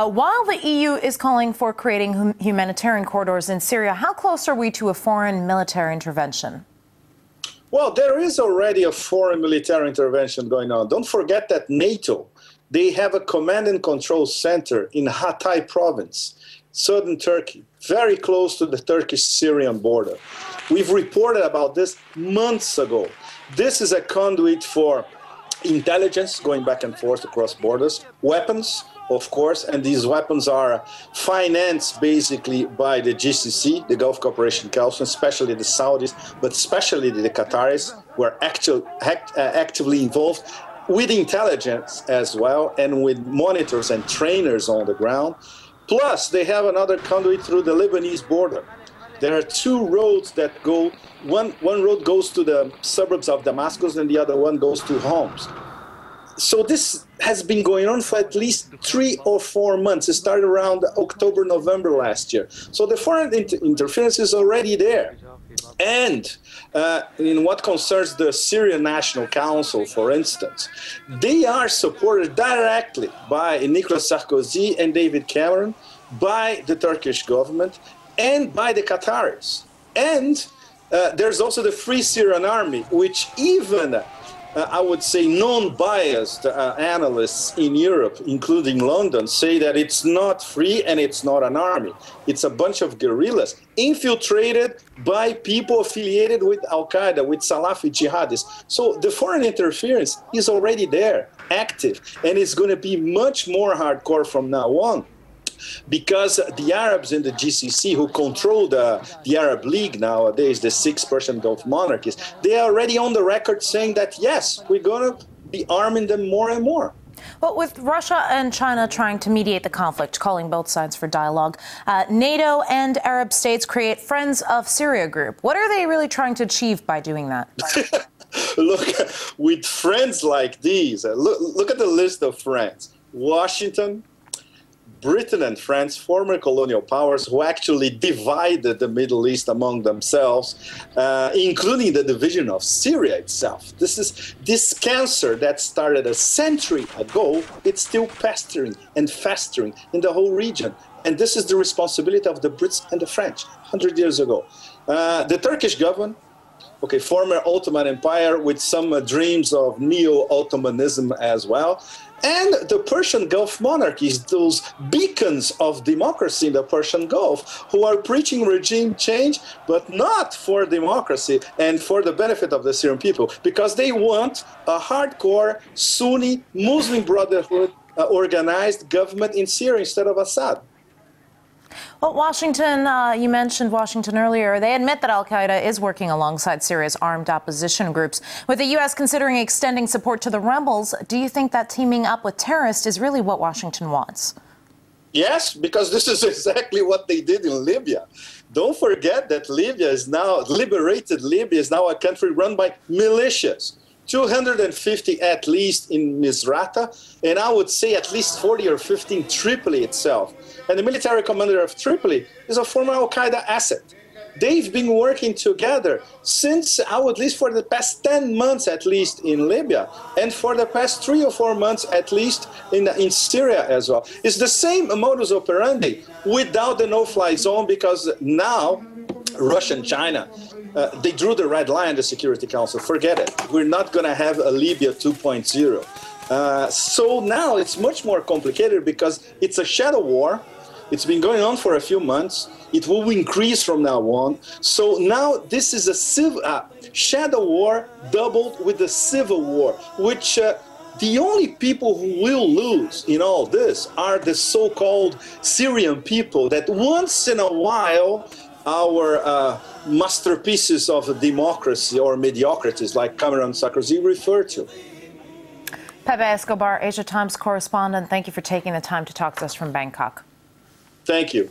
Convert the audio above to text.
While the EU is calling for creating humanitarian corridors in Syria, how close are we to a foreign military intervention? Well, there is already a foreign military intervention going on. Don't forget that NATO, they have a command and control center in Hatay province, southern Turkey, very close to the Turkish-Syrian border. We've reported about this months ago. This is a conduit for intelligence going back and forth across borders, weapons, of course, and these weapons are financed basically by the GCC, the Gulf Cooperation Council, especially the Saudis, but especially the Qataris, who are actively involved with intelligence as well, and with monitors and trainers on the ground. Plus, they have another conduit through the Lebanese border. There are two roads that go, one road goes to the suburbs of Damascus and the other one goes to Homs. So this has been going on for at least 3 or 4 months. It started around October, November last year. So the foreign interference is already there. And in what concerns the Syrian National Council, for instance, they are supported directly by Nicolas Sarkozy and David Cameron, by the Turkish government, and by the Qataris. And there's also the Free Syrian Army, which even I would say non-biased analysts in Europe, including London, say that it's not free and it's not an army. It's a bunch of guerrillas infiltrated by people affiliated with Al-Qaeda, with Salafi jihadists. So the foreign interference is already there, active, and it's going to be much more hardcore from now on. Because the Arabs in the GCC, who control the Arab League nowadays, the 6 Persian Gulf monarchies, they are already on the record saying that, yes, we're going to be arming them more and more. Well, with Russia and China trying to mediate the conflict, calling both sides for dialogue, NATO and Arab states create Friends of Syria group. What are they really trying to achieve by doing that? Look, with friends like these, look at the list of friends. Washington, Britain and France, former colonial powers who actually divided the Middle East among themselves, including the division of Syria itself. This cancer that started a century ago, it's still pestering and festering in the whole region. And this is the responsibility of the Brits and the French 100 years ago. The Turkish government, okay, former Ottoman Empire with some dreams of neo-Ottomanism as well. And the Persian Gulf monarchies, those beacons of democracy in the Persian Gulf, who are preaching regime change, but not for democracy and for the benefit of the Syrian people, because they want a hardcore Sunni Muslim Brotherhood organized government in Syria instead of Assad. Well, Washington, you mentioned Washington earlier. They admit that Al-Qaeda is working alongside Syria's armed opposition groups. With the U.S. considering extending support to the rebels, do you think that teaming up with terrorists is really what Washington wants? Yes, because this is exactly what they did in Libya. Don't forget that Libya is now, liberated Libya is now a country run by militias. 250 at least in Misrata, and I would say at least 40 or 50 in Tripoli itself. And the military commander of Tripoli is a former Al-Qaeda asset. They've been working together since, at least for the past 10 months at least in Libya, and for the past 3 or 4 months at least in Syria as well. It's the same modus operandi without the no-fly zone, because now Russia and China, they drew the red line in the Security Council. Forget it. We're not going to have a Libya 2.0. So now it's much more complicated because it's a shadow war. It's been going on for a few months. It will increase from now on. So now this is a shadow war doubled with a civil war, which the only people who will lose in all this are the so-called Syrian people that once in a while our masterpieces of democracy or mediocrities like Cameron Sarkozy refer to. Pepe Escobar, Asia Times correspondent, thank you for taking the time to talk to us from Bangkok. Thank you.